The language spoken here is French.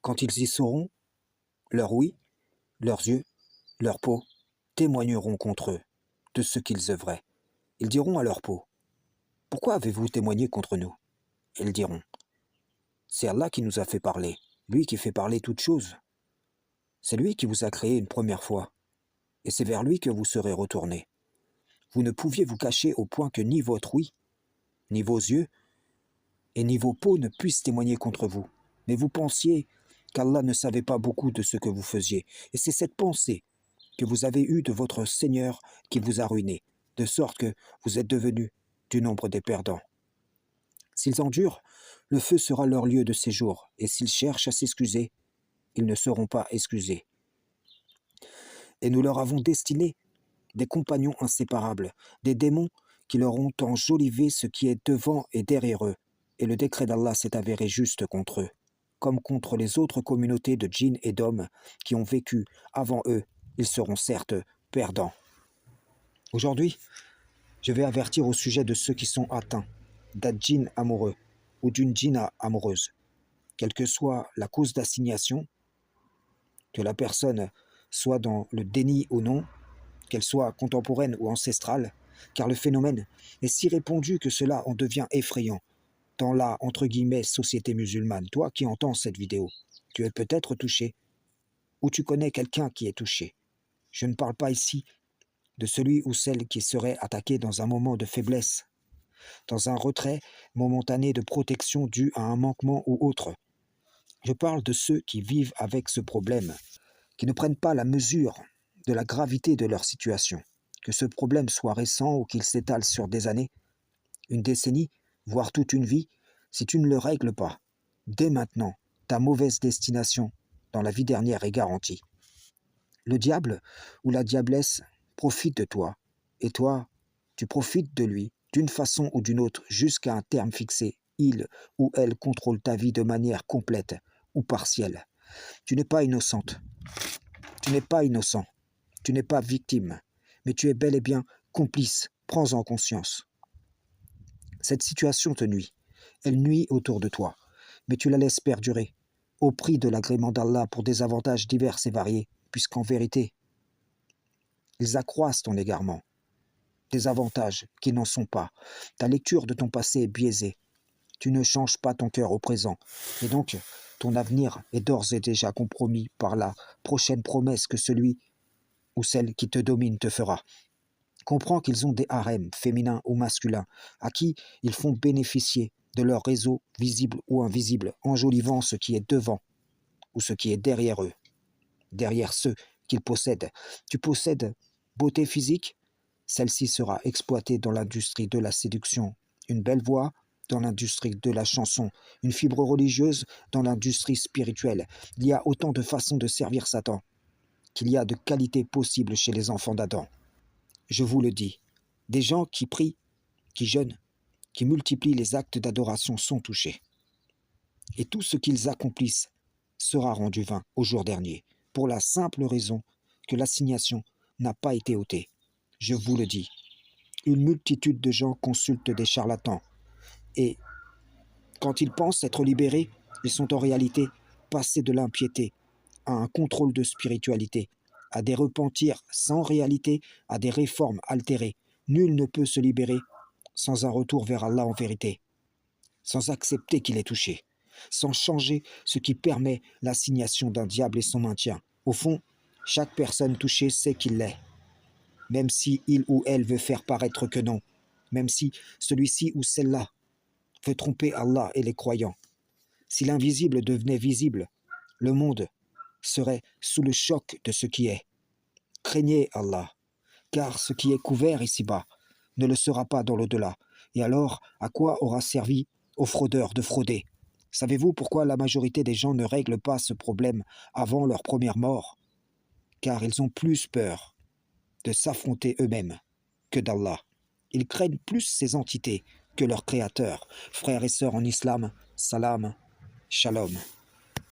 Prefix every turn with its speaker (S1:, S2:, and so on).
S1: Quand ils y seront, leur ouïe, leurs yeux, leur peau témoigneront contre eux de ce qu'ils œuvraient. Ils diront à leur peau, pourquoi avez-vous témoigné contre nous? Ils diront, c'est Allah qui nous a fait parler, lui qui fait parler toutes choses. C'est lui qui vous a créé une première fois, et c'est vers lui que vous serez retournés. Vous ne pouviez vous cacher au point que ni votre ouïe, ni vos yeux, et ni vos peaux ne puissent témoigner contre vous. Mais vous pensiez qu'Allah ne savait pas beaucoup de ce que vous faisiez. Et c'est cette pensée que vous avez eue de votre Seigneur qui vous a ruiné, de sorte que vous êtes devenus du nombre des perdants. S'ils endurent, le feu sera leur lieu de séjour, et s'ils cherchent à s'excuser, ils ne seront pas excusés. Et nous leur avons destiné des compagnons inséparables, des démons qui leur ont enjolivé ce qui est devant et derrière eux, et le décret d'Allah s'est avéré juste contre eux, comme contre les autres communautés de djinns et d'hommes qui ont vécu avant eux, ils seront certes perdants. Aujourd'hui, je vais avertir au sujet de ceux qui sont atteints d'un djinn amoureux ou d'une djinna amoureuse, quelle que soit la cause d'assignation, que la personne soit dans le déni ou non, qu'elle soit contemporaine ou ancestrale, car le phénomène est si répandu que cela en devient effrayant dans la, entre guillemets, société musulmane. Toi qui entends cette vidéo, tu es peut-être touché, ou tu connais quelqu'un qui est touché. Je ne parle pas ici de celui ou celle qui serait attaqué dans un moment de faiblesse, dans un retrait momentané de protection dû à un manquement ou autre. Je parle de ceux qui vivent avec ce problème, qui ne prennent pas la mesure de la gravité de leur situation, que ce problème soit récent ou qu'il s'étale sur des années, une décennie, voire toute une vie, si tu ne le règles pas, dès maintenant, ta mauvaise destination dans la vie dernière est garantie. Le diable ou la diablesse profite de toi, et toi, tu profites de lui, d'une façon ou d'une autre, jusqu'à un terme fixé. Il ou elle contrôle ta vie de manière complète ou partielle. Tu n'es pas innocente. Tu n'es pas innocent. Tu n'es pas victime, mais tu es bel et bien complice. Prends-en conscience. Cette situation te nuit. Elle nuit autour de toi, mais tu la laisses perdurer, au prix de l'agrément d'Allah pour des avantages divers et variés, puisqu'en vérité, ils accroissent ton égarement. Des avantages qui n'en sont pas. Ta lecture de ton passé est biaisée. Tu ne changes pas ton cœur au présent, et donc ton avenir est d'ores et déjà compromis par la prochaine promesse que celui ou celle qui te domine te fera. Comprends qu'ils ont des harems, féminins ou masculins, à qui ils font bénéficier de leur réseau, visible ou invisible, enjolivant ce qui est devant ou ce qui est derrière eux, derrière ceux qu'ils possèdent. Tu possèdes beauté physique, celle-ci sera exploitée dans l'industrie de la séduction. Une belle voix, dans l'industrie de la chanson. Une fibre religieuse, dans l'industrie spirituelle. Il y a autant de façons de servir Satan qu'il y a de qualités possibles chez les enfants d'Adam. Je vous le dis, des gens qui prient, qui jeûnent, qui multiplient les actes d'adoration sont touchés. Et tout ce qu'ils accomplissent sera rendu vain au jour dernier, pour la simple raison que l'assignation n'a pas été ôtée. Je vous le dis, une multitude de gens consultent des charlatans, et quand ils pensent être libérés, ils sont en réalité passés de l'impiété à un contrôle de spiritualité, à des repentirs sans réalité, à des réformes altérées. Nul ne peut se libérer sans un retour vers Allah en vérité, sans accepter qu'il est touché, sans changer ce qui permet l'assignation d'un diable et son maintien. Au fond, chaque personne touchée sait qu'il l'est, même si il ou elle veut faire paraître que non, même si celui-ci ou celle-là veut tromper Allah et les croyants. Si l'invisible devenait visible, le monde serait sous le choc de ce qui est. Craignez Allah, car ce qui est couvert ici-bas ne le sera pas dans l'au-delà. Et alors, à quoi aura servi aux fraudeurs de frauder? Savez-vous pourquoi la majorité des gens ne règlent pas ce problème avant leur première mort? Car ils ont plus peur de s'affronter eux-mêmes que d'Allah. Ils craignent plus ces entités que leur Créateur. Frères et sœurs en islam, salam, shalom.